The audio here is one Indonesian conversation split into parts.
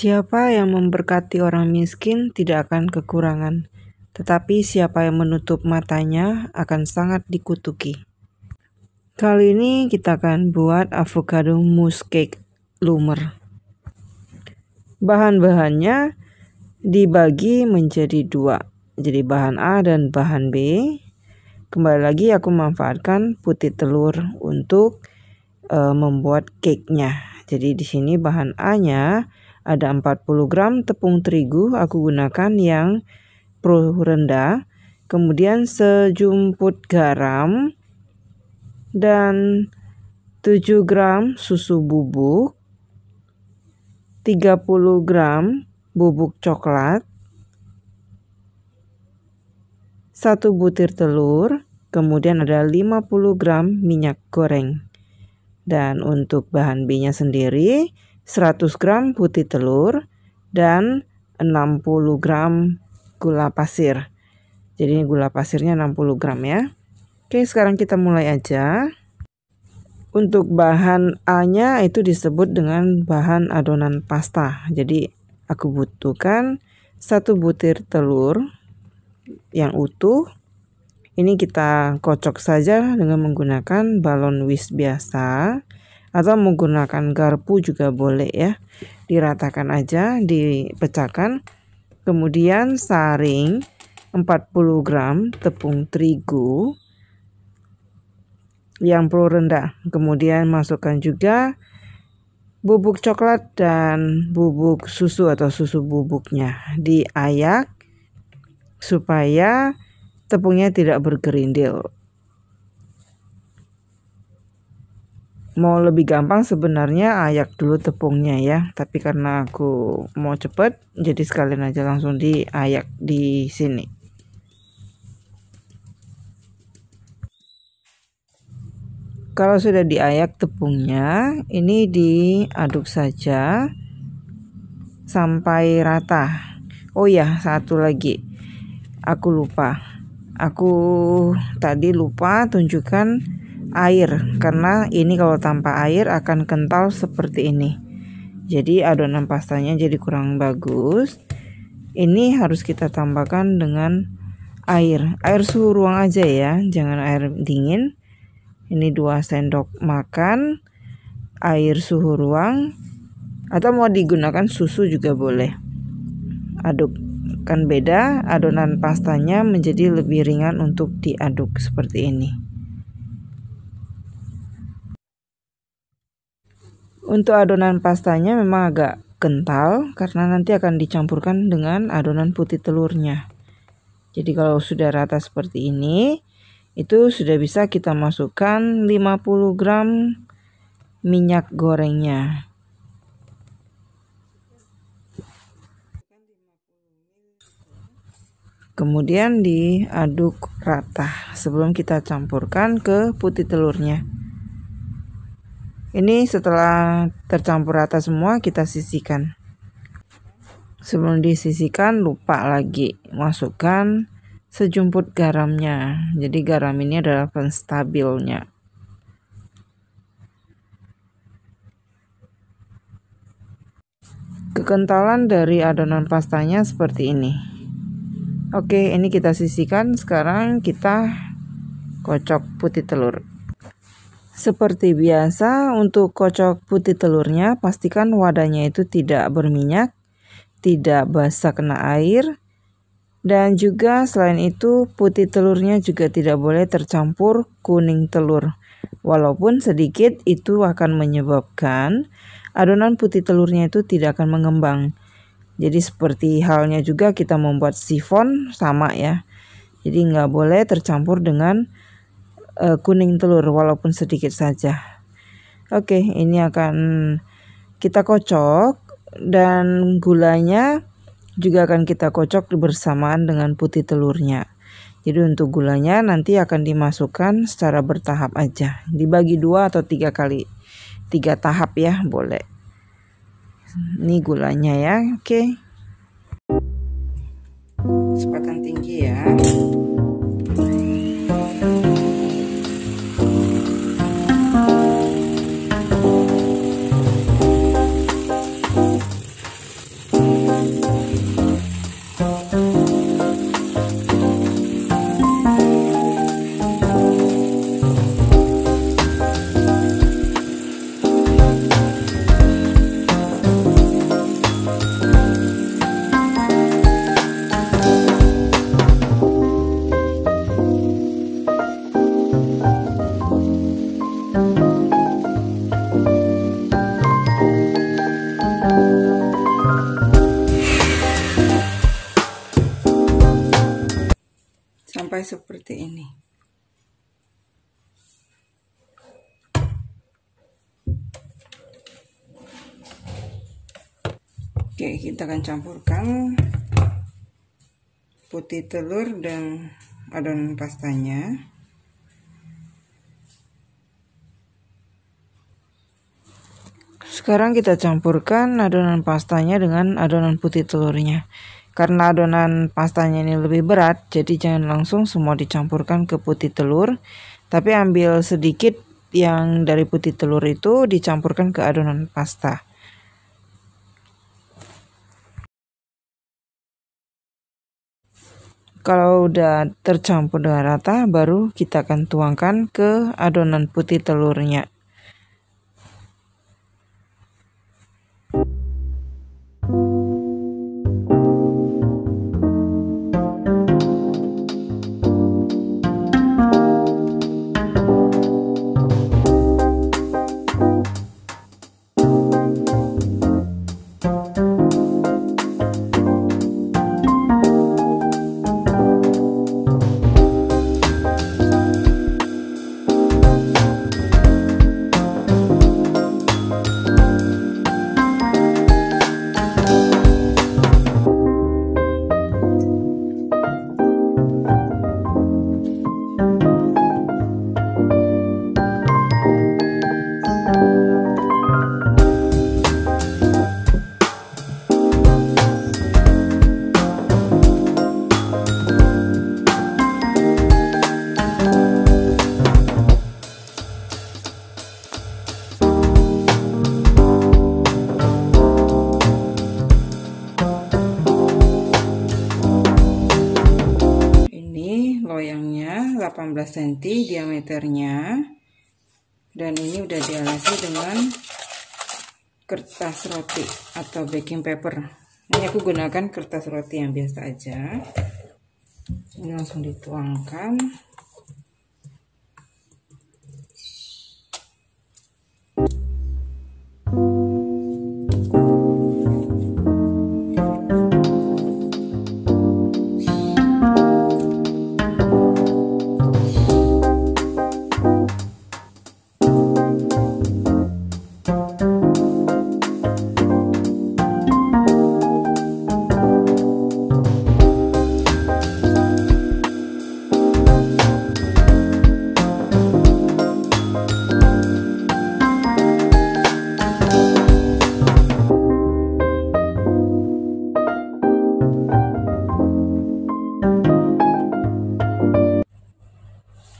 Siapa yang memberkati orang miskin tidak akan kekurangan, tetapi siapa yang menutup matanya akan sangat dikutuki. Kali ini kita akan buat avocado mousse cake lumer. Bahan-bahannya dibagi menjadi dua, jadi bahan A dan bahan B. Kembali lagi aku manfaatkan putih telur untuk membuat cake-nya. Jadi di sini bahan A-nya ada 40 gram tepung terigu, aku gunakan yang pro rendah. Kemudian sejumput garam dan 7 gram susu bubuk, 30 gram bubuk coklat, 1 butir telur, kemudian ada 50 gram minyak goreng. Dan untuk bahan B-nya sendiri 100 gram putih telur dan 60 gram gula pasir. Jadi gula pasirnya 60 gram ya. Oke, sekarang kita mulai aja. Untuk bahan A-nya itu disebut dengan bahan adonan pasta. Jadi aku butuhkan 1 butir telur yang utuh. Ini kita kocok saja dengan menggunakan balon whisk biasa, atau menggunakan garpu juga boleh ya. Diratakan aja, dipecahkan. Kemudian saring 40 gram tepung terigu yang pro rendah. Kemudian masukkan juga bubuk coklat dan bubuk susu atau susu bubuknya. Diayak supaya tepungnya tidak bergerindil. Mau lebih gampang sebenarnya ayak dulu tepungnya ya, tapi karena aku mau cepet jadi sekalian aja langsung diayak di sini. Kalau sudah diayak tepungnya, ini diaduk saja sampai rata. Oh ya, satu lagi. Aku lupa. Aku tadi lupa tunjukkan air, karena ini kalau tanpa air akan kental seperti ini. Jadi adonan pastanya jadi kurang bagus. Ini harus kita tambahkan dengan air suhu ruang aja ya, jangan air dingin. Ini 2 sendok makan air suhu ruang, atau mau digunakan susu juga boleh. Aduk, kan beda, adonan pastanya menjadi lebih ringan untuk diaduk seperti ini. Untuk adonan pastanya memang agak kental karena nanti akan dicampurkan dengan adonan putih telurnya. Jadi kalau sudah rata seperti ini, itu sudah bisa kita masukkan 50 gram minyak gorengnya. Kemudian diaduk rata sebelum kita campurkan ke putih telurnya. Ini setelah tercampur rata semua kita sisihkan. Sebelum disisihkan lupa lagi masukkan sejumput garamnya. Jadi garam ini adalah penstabilnya. Kekentalan dari adonan pastanya seperti ini. Oke, ini kita sisihkan. Sekarang kita kocok putih telur. Seperti biasa, untuk kocok putih telurnya pastikan wadahnya itu tidak berminyak, tidak basah kena air, dan juga selain itu putih telurnya juga tidak boleh tercampur kuning telur. Walaupun sedikit itu akan menyebabkan adonan putih telurnya itu tidak akan mengembang. Jadi seperti halnya juga kita membuat sifon sama ya. Jadi nggak boleh tercampur dengan kuning telur walaupun sedikit saja. Oke, ini akan kita kocok dan gulanya juga akan kita kocok bersamaan dengan putih telurnya. Jadi untuk gulanya nanti akan dimasukkan secara bertahap aja. Dibagi 2 atau 3 kali. 3 tahap ya, boleh. Ini gulanya ya, oke. Kecepatan tinggi ya. Sampai seperti ini. Oke, kita akan campurkan putih telur dan adonan pastanya. Sekarang kita campurkan adonan pastanya dengan adonan putih telurnya. Karena adonan pastanya ini lebih berat, jadi jangan langsung semua dicampurkan ke putih telur, tapi ambil sedikit yang dari putih telur itu dicampurkan ke adonan pasta. Kalau udah tercampur dengan rata, baru kita akan tuangkan ke adonan putih telurnya. Loyangnya 18 cm diameternya, dan ini udah dialasi dengan kertas roti atau baking paper. Ini aku gunakan kertas roti yang biasa aja. Ini langsung dituangkan.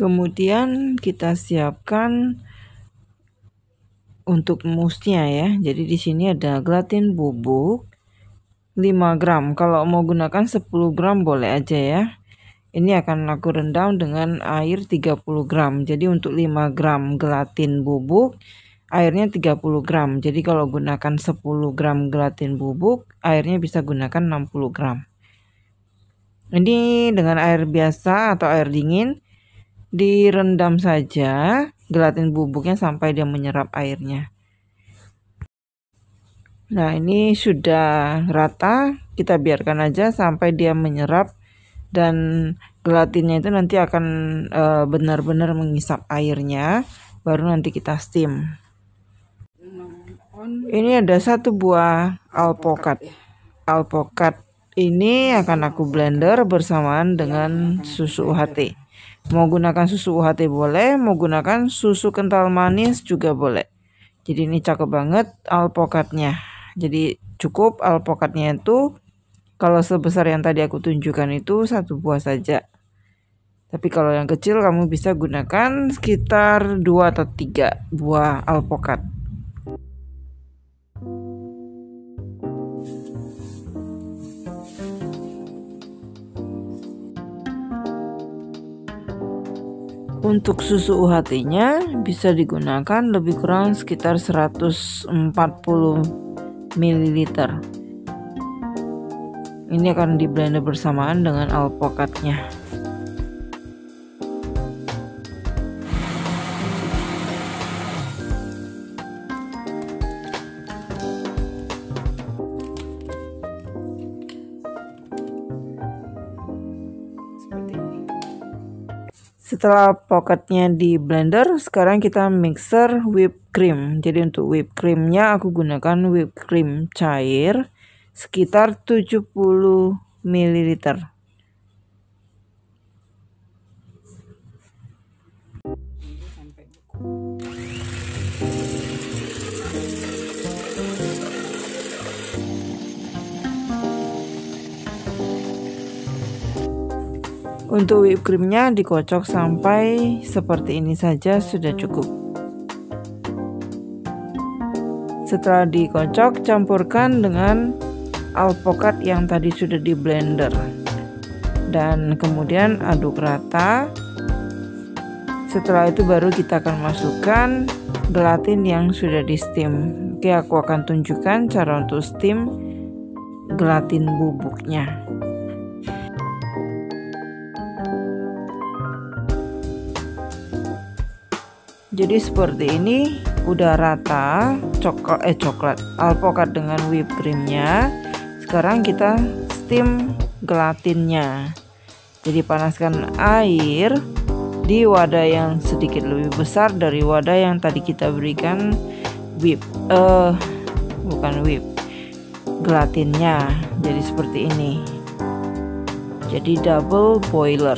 Kemudian kita siapkan untuk mousnya ya. Jadi di sini ada gelatin bubuk 5 gram. Kalau mau gunakan 10 gram boleh aja ya. Ini akan aku rendam dengan air 30 gram. Jadi untuk 5 gram gelatin bubuk, airnya 30 gram. Jadi kalau gunakan 10 gram gelatin bubuk, airnya bisa gunakan 60 gram. Ini dengan air biasa atau air dingin, direndam saja gelatin bubuknya sampai dia menyerap airnya. Nah, ini sudah rata, kita biarkan aja sampai dia menyerap dan gelatinnya itu nanti akan benar-benar mengisap airnya, baru nanti kita steam. Ini ada 1 buah alpukat. Alpukat ini akan aku blender bersamaan dengan susu UHT. Mau gunakan susu UHT boleh, mau gunakan susu kental manis juga boleh. Jadi ini cakep banget alpukatnya. Jadi cukup alpukatnya itu kalau sebesar yang tadi aku tunjukkan itu 1 buah saja. Tapi kalau yang kecil kamu bisa gunakan sekitar 2 atau 3 buah alpukat. Untuk susu UHT-nya bisa digunakan lebih kurang sekitar 140 ml. Ini akan di blender bersamaan dengan alpukatnya. Setelah alpukatnya di blender, sekarang kita mixer whipped cream. Jadi untuk whipped creamnya aku gunakan whipped cream cair sekitar 70 ml. Untuk whipped creamnya dikocok sampai seperti ini saja sudah cukup. Setelah dikocok, campurkan dengan alpukat yang tadi sudah di blender dan kemudian aduk rata. Setelah itu baru kita akan masukkan gelatin yang sudah di steam. Oke, aku akan tunjukkan cara untuk steam gelatin bubuknya. Jadi seperti ini, udah rata coklat alpukat dengan whipped creamnya. Sekarang kita steam gelatinnya. Jadi panaskan air di wadah yang sedikit lebih besar dari wadah yang tadi kita berikan gelatinnya. Jadi seperti ini. Jadi double boiler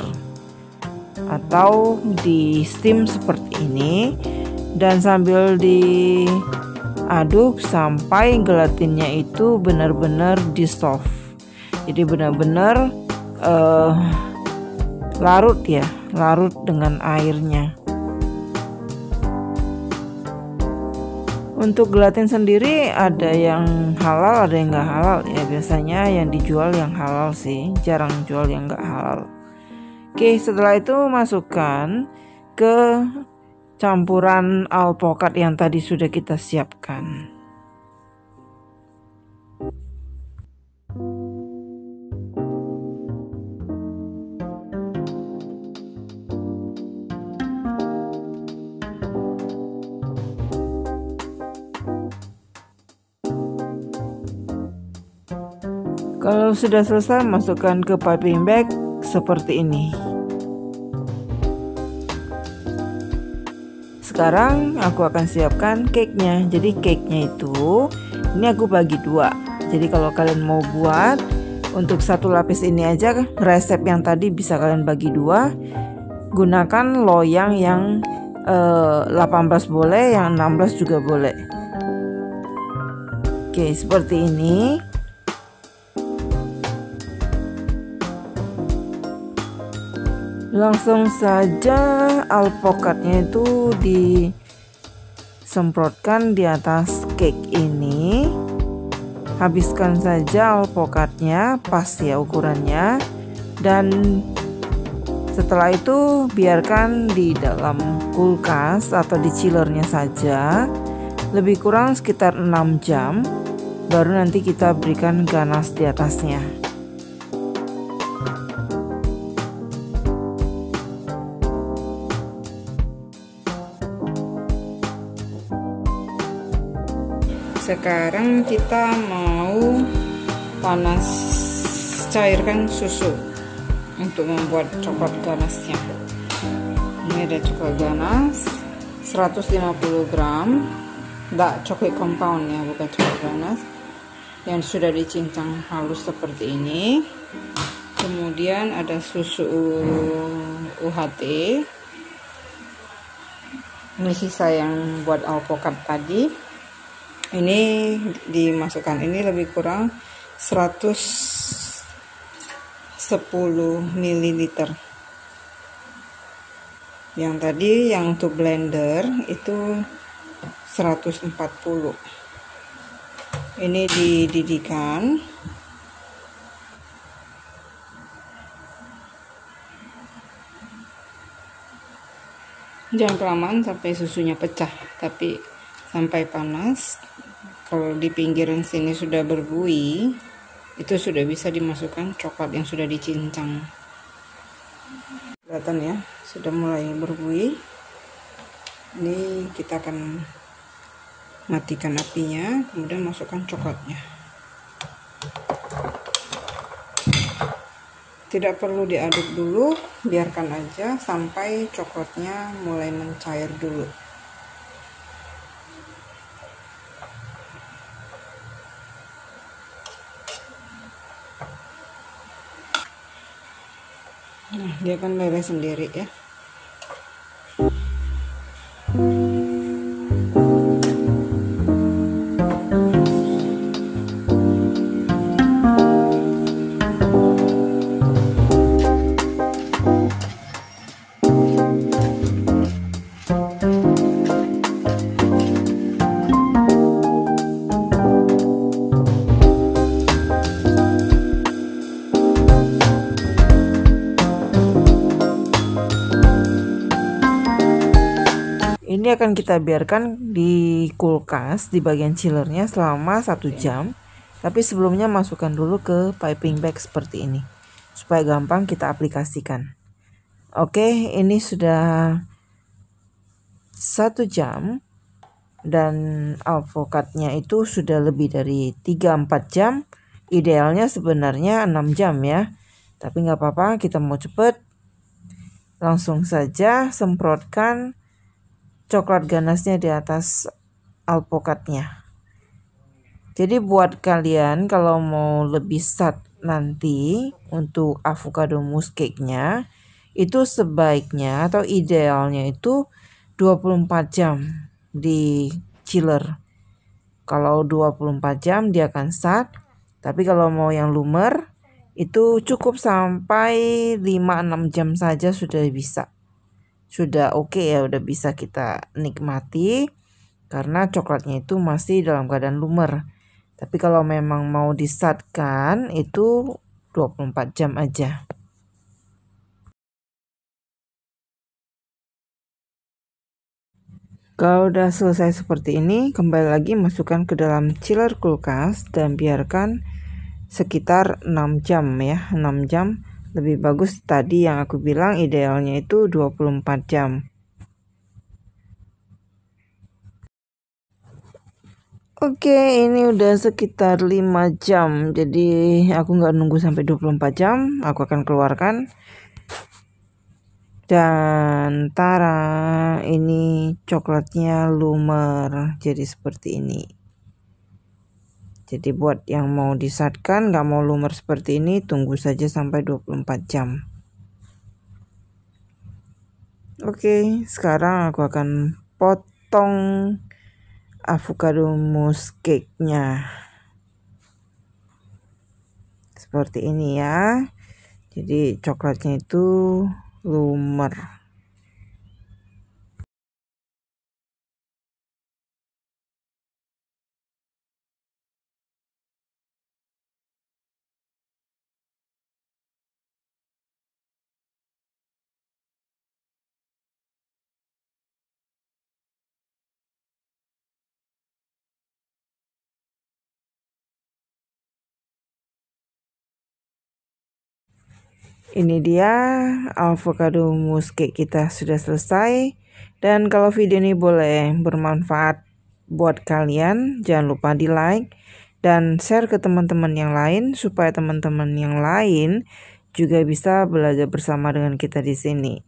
atau di steam seperti ini, dan sambil diaduk sampai gelatinnya itu benar-benar dissolve. Jadi benar-benar larut dengan airnya. Untuk gelatin sendiri ada yang halal, ada yang nggak halal ya. Biasanya yang dijual yang halal sih, jarang jual yang nggak halal. Oke, setelah itu masukkan ke campuran alpukat yang tadi sudah kita siapkan. Kalau sudah selesai, masukkan ke piping bag seperti ini. Sekarang aku akan siapkan cake-nya. Jadi cake-nya itu ini aku bagi dua. Jadi kalau kalian mau buat untuk satu lapis ini aja, resep yang tadi bisa kalian bagi dua. Gunakan loyang yang 18 boleh, yang 16 juga boleh. Oke, seperti ini. Langsung saja alpukatnya itu disemprotkan di atas cake ini. Habiskan saja alpukatnya, pas ya ukurannya. Dan setelah itu biarkan di dalam kulkas atau di chillernya saja lebih kurang sekitar 6 jam. Baru nanti kita berikan ganas di atasnya. Sekarang kita mau cairkan susu untuk membuat coklat ganasnya. Ini ada coklat ganas 150 gram, enggak coklat compound ya, bukan coklat ganas, yang sudah dicincang halus seperti ini. Kemudian ada susu UHT, ini sisa yang buat alpukat tadi. Ini dimasukkan, ini lebih kurang 110 ml. Yang tadi yang untuk blender itu 140. Ini dididihkan. Jangan kelamaan sampai susunya pecah, tapi sampai panas. Kalau di pinggiran sini sudah berbuih, itu sudah bisa dimasukkan coklat yang sudah dicincang. Kelihatan ya, sudah mulai berbuih. Ini kita akan matikan apinya, kemudian masukkan coklatnya. Tidak perlu diaduk dulu, biarkan aja sampai coklatnya mulai mencair dulu. Nah, dia akan meleleh sendiri ya. Ini akan kita biarkan di kulkas di bagian chillernya selama 1 jam. Tapi sebelumnya masukkan dulu ke piping bag seperti ini, supaya gampang kita aplikasikan. Oke, ini sudah 1 jam dan alpukatnya itu sudah lebih dari 3-4 jam. Idealnya sebenarnya 6 jam ya. Tapi nggak apa-apa, kita mau cepet. Langsung saja semprotkan coklat ganasnya di atas alpukatnya. Jadi buat kalian kalau mau lebih sat nanti untuk avocado mousse cake-nya, itu sebaiknya atau idealnya itu 24 jam di chiller. Kalau 24 jam dia akan sat, tapi kalau mau yang lumer itu cukup sampai 5-6 jam saja sudah bisa. Sudah oke ya, udah bisa kita nikmati karena coklatnya itu masih dalam keadaan lumer. Tapi kalau memang mau disatkan itu 24 jam aja. Kalau udah selesai seperti ini, kembali lagi masukkan ke dalam chiller kulkas dan biarkan sekitar 6 jam ya, 6 jam. Lebih bagus tadi yang aku bilang idealnya itu 24 jam. Oke, ini udah sekitar 5 jam. Jadi aku nggak nunggu sampai 24 jam, aku akan keluarkan. Dan tara, ini coklatnya lumer jadi seperti ini. Jadi buat yang mau disatkan nggak mau lumer seperti ini, tunggu saja sampai 24 jam. Oke, sekarang aku akan potong avocado mousse cake-nya. Seperti ini ya. Jadi coklatnya itu lumer. Ini dia avocado mousse cake kita sudah selesai. Dan kalau video ini boleh bermanfaat buat kalian, jangan lupa di like dan share ke teman-teman yang lain supaya teman-teman yang lain juga bisa belajar bersama dengan kita di sini.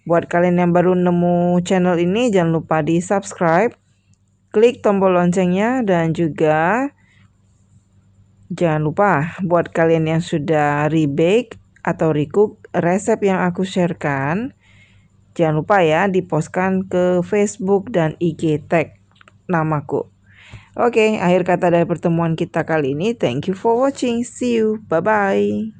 Buat kalian yang baru nemu channel ini, jangan lupa di subscribe, klik tombol loncengnya, dan juga jangan lupa buat kalian yang sudah rebake atau recook resep yang aku sharekan, jangan lupa ya dipostkan ke Facebook dan IG tag namaku. Oke, akhir kata dari pertemuan kita kali ini. Thank you for watching. See you. Bye-bye.